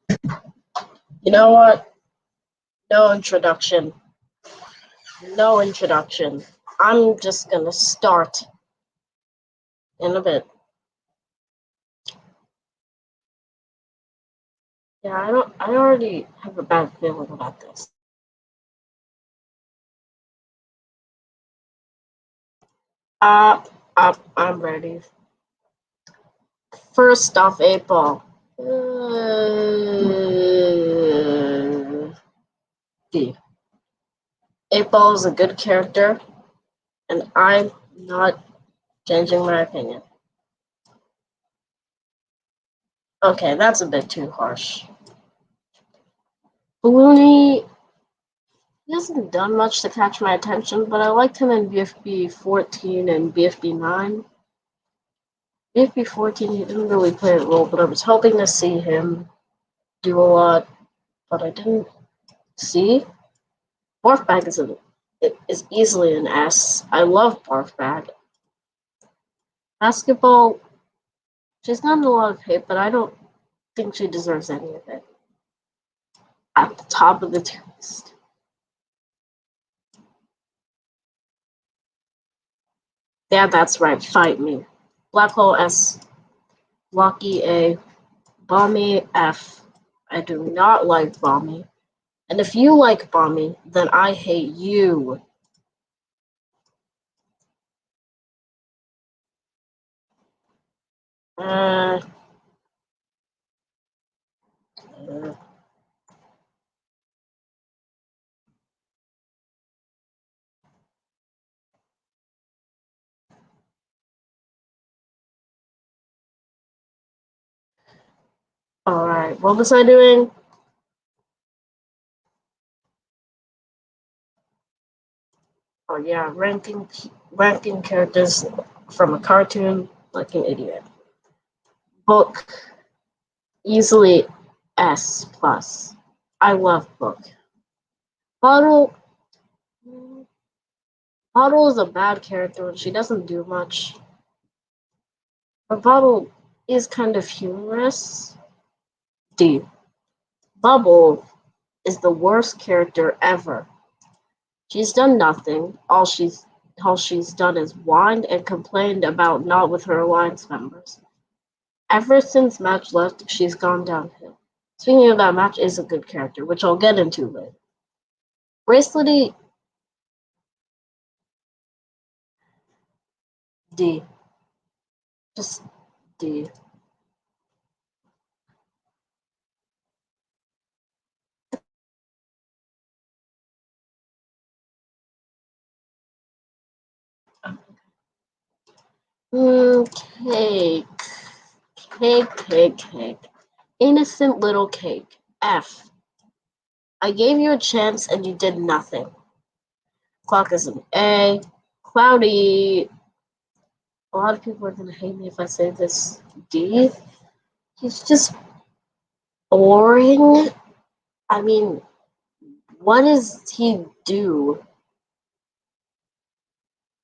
You know what? No introduction. No introduction. I'm just gonna start in a bit. Yeah, I already have a bad feeling about this. Uh, I'm ready. First off, 8 Ball. D. 8 Ball is a good character, and I'm not changing my opinion. Okay, that's a bit too harsh. Balloony, he hasn't done much to catch my attention, but I liked him in BFB 14 and BFB 9. BFB 14, he didn't really play a role, but I was hoping to see him do a lot, but I didn't see. Barf Bag is easily an S. I love Barf Bag. Basketball, she's gotten a lot of hate, but I don't think she deserves any of it. At the top of the tier list. Yeah, that's right. Fight me. Black Hole S. Blocky A. Bomby F. I do not like Bomby. And if you like Bomby, then I hate you. Uh, uh, Alright, what was I doing? Oh yeah, ranking characters from a cartoon like an idiot. Book, easily S plus. I love Book. Bottle, Bottle is a bad character and she doesn't do much. But Bottle is kind of humorous. D. Bubble is the worst character ever. She's done nothing. All she's done is whined and complained about not with her alliance members. Ever since Match left, she's gone downhill. Speaking of that, Match is a good character, which I'll get into later. Bracelety D. Just D. Cake. Cake. Innocent little cake. F. I gave you a chance and you did nothing. Clock is an A. Cloudy. A lot of people are gonna hate me if I say this. D. He's just boring. I mean, what does he do?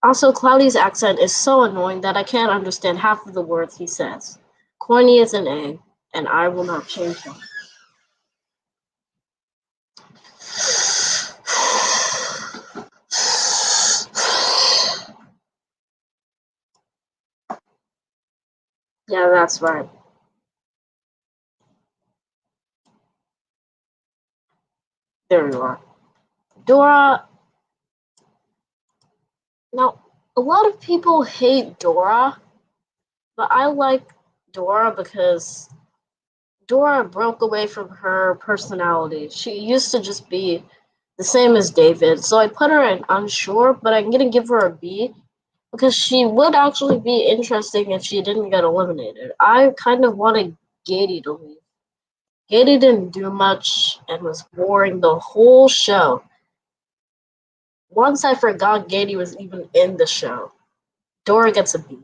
Also, Cloudy's accent is so annoying that I can't understand half of the words he says. Corny is an A, and I will not change him. Yeah, that's right. There you are. Dora. Now, a lot of people hate Dora, but I like Dora because Dora broke away from her personality. She used to just be the same as David, so I put her in unsure, but I'm gonna give her a B because she would actually be interesting if she didn't get eliminated. I kind of wanted Gady to leave. Gady didn't do much and was boring the whole show. Once I forgot Gady was even in the show. Dora gets a B.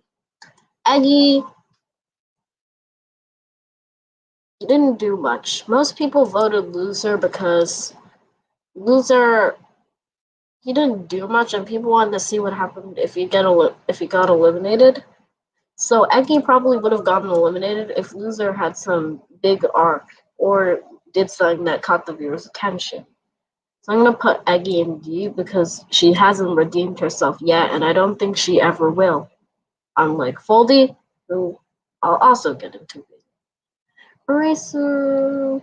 Eggy, he didn't do much. Most people voted loser because loser he didn't do much, and people wanted to see what happened if he got eliminated. So Eggy probably would have gotten eliminated if loser had some big arc, or did something that caught the viewer's attention. So I'm gonna put Eggy in D because she hasn't redeemed herself yet, and I don't think she ever will. Unlike Foldy, who I'll also get into. Eraser.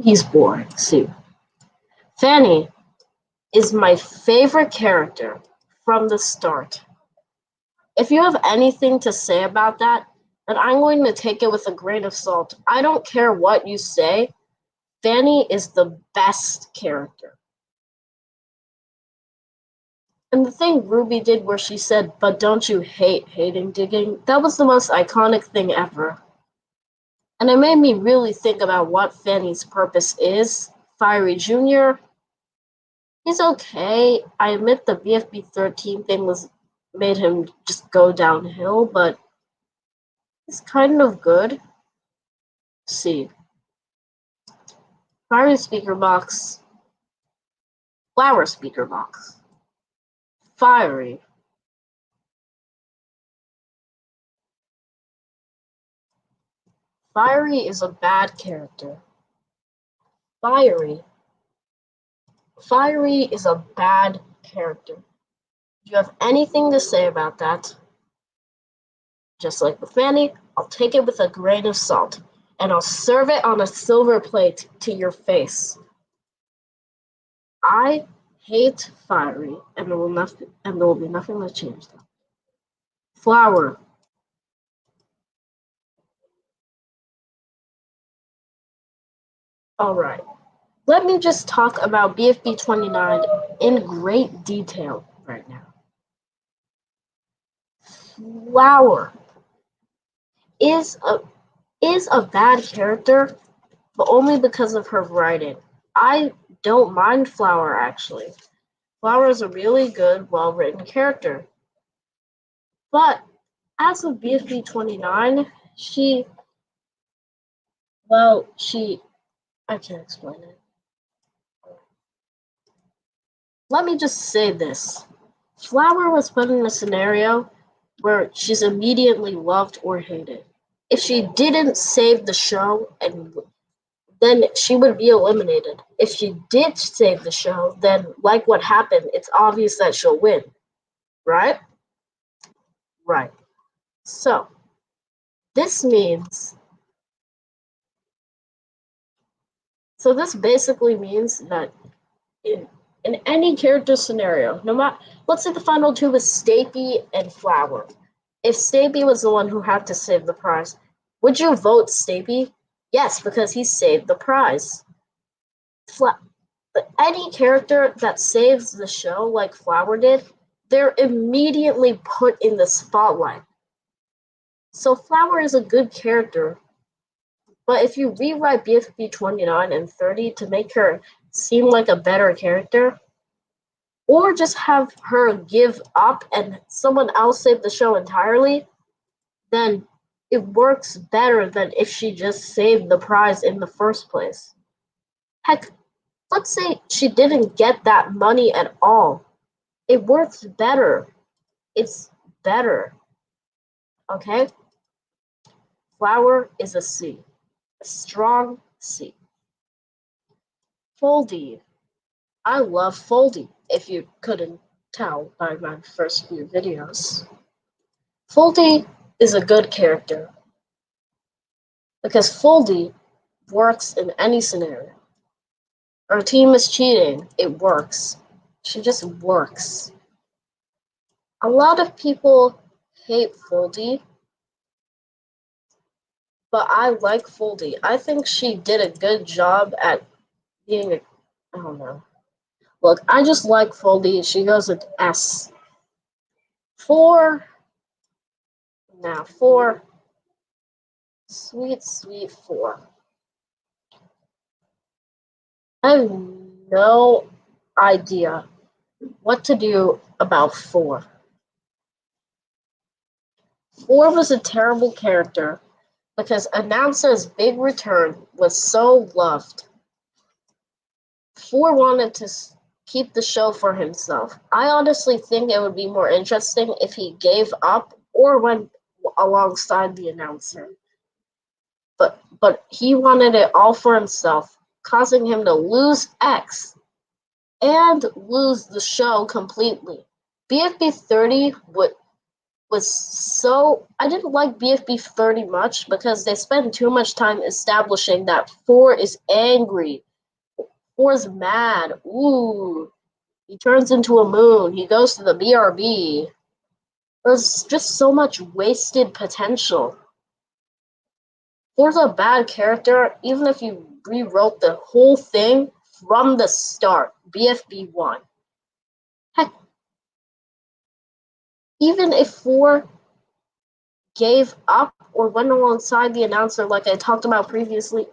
He's boring. See. Fanny is my favorite character from the start. If you have anything to say about that, then I'm going to take it with a grain of salt. I don't care what you say. Fanny is the best character. And the thing Ruby did where she said, "But don't you hate hating digging?" That was the most iconic thing ever. And it made me really think about what Fanny's purpose is. Fiery Jr., he's okay. I admit the BFB 13 thing made him just go downhill, but he's kind of good. See. Fiery speaker box. Flower speaker box. Fiery. Fiery is a bad character. Fiery. Fiery is a bad character. Do you have anything to say about that? Just like with Fanny, I'll take it with a grain of salt, and I'll serve it on a silver plate to your face. I hate Fiery, and there will be nothing to change that. Flower. Alright. Let me just talk about BFB 29 in great detail right now. Flower is a bad character, but only because of her writing. I don't mind Flower, actually. Flower is a really good, well-written character. But as of BFB 29, I can't explain it. Let me just say this. Flower was put in a scenario where she's immediately loved or hated. If she didn't save the show, then she would be eliminated. If she did save the show, then like what happened, it's obvious that she'll win. Right? Right. So, this means this basically means that in any character scenario, no matter, let's say the final two was Stapy and Flower. If Stapy was the one who had to save the prize, would you vote Stapy? Yes, because he saved the prize. But any character that saves the show, like Flower did, they're immediately put in the spotlight. So Flower is a good character, but if you rewrite BFB 29 and 30 to make her seem like a better character, or just have her give up and someone else save the show entirely, then it works better than if she just saved the prize in the first place. Heck, let's say she didn't get that money at all. It works better. It's better. Okay? Flower is a C. A strong C. Foldy. I love Foldy, if you couldn't tell by my first few videos. Foldy is a good character because Foldy works in any scenario. Our team is cheating. It works. She just works. A lot of people hate Foldy, but I like Foldy. I think she did a good job at being I don't know. Look, I just like Foldy. She goes with S. 4. Now 4. Sweet, sweet 4. I have no idea what to do about 4. 4 was a terrible character because Announcer's big return was so loved. 4 wanted to keep the show for himself. I honestly think it would be more interesting if he gave up or went alongside the announcer. but he wanted it all for himself, causing him to lose X and lose the show completely. BFB 30 was so I didn't like BFB 30 much because they spend too much time establishing that 4 is angry. 4 is mad. Ooh. He turns into a moon. He goes to the BRB. There's just so much wasted potential. 4's a bad character, even if you rewrote the whole thing from the start. BFB 1. Heck, even if 4 gave up or went alongside the announcer like I talked about previously,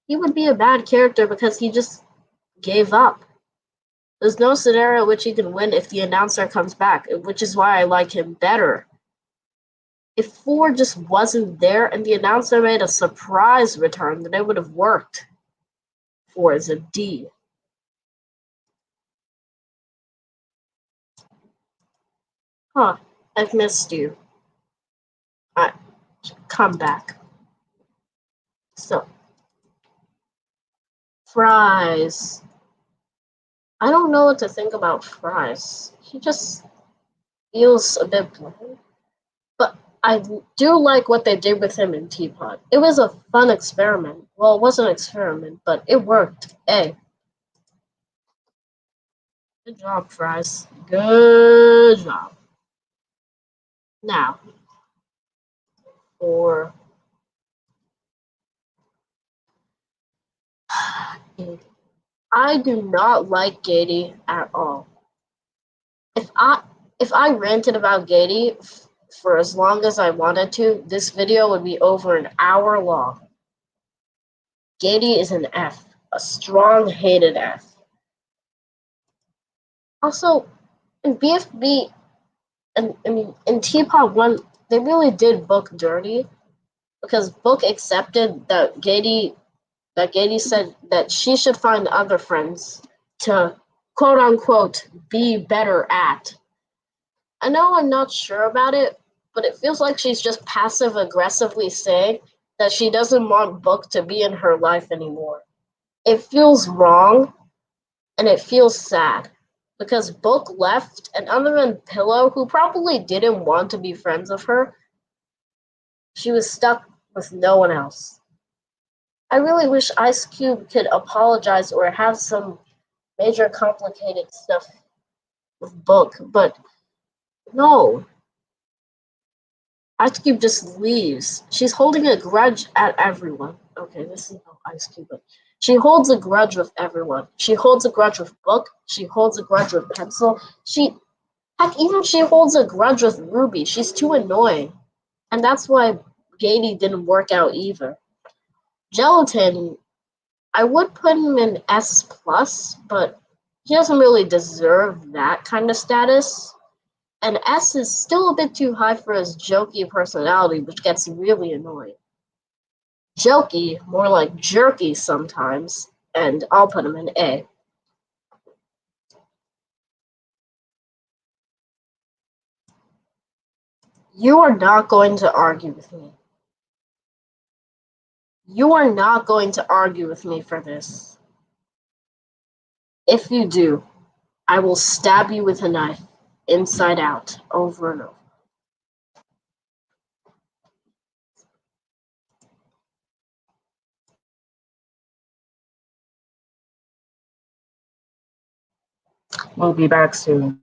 he would be a bad character because he just gave up. There's no scenario in which he can win if the announcer comes back, which is why I like him better. If 4 just wasn't there and the announcer made a surprise return, then it would have worked. 4 is a D. Huh, I've missed you. Alright, come back. So, Fries. I don't know what to think about Fries. He just feels a bit bland. But I do like what they did with him in Teapot. It was a fun experiment. Well, it wasn't an experiment, but it worked. Hey. Good job, Fries. Good job. Now, for I do not like Gady at all. If I ranted about Gady for as long as I wanted to, this video would be over an hour long. Gady is an F, a strong hated F. Also, in BFB and in Teapot 1, they really did Book dirty because Book accepted that Gady said that she should find other friends to quote unquote be better at. I know I'm not sure about it, but it feels like she's just passive aggressively saying that she doesn't want Book to be in her life anymore. It feels wrong and it feels sad because Book left, and other than Pillow, who probably didn't want to be friends with her, she was stuck with no one else. I really wish Ice Cube could apologize or have some major complicated stuff with Book, but no. Ice Cube just leaves. She's holding a grudge at everyone. Okay, this is no Ice Cube, but she holds a grudge with everyone. She holds a grudge with Book. She holds a grudge with Pencil. Even she holds a grudge with Ruby. She's too annoying. And that's why Gady didn't work out either. Gelatin, I would put him in S+, but he doesn't really deserve that kind of status. And S is still a bit too high for his jokey personality, which gets really annoying. Jokey, more like jerky sometimes, and I'll put him in A. You are not going to argue with me. You are not going to argue with me for this. If you do, I will stab you with a knife, inside out, over and over. We'll be back soon.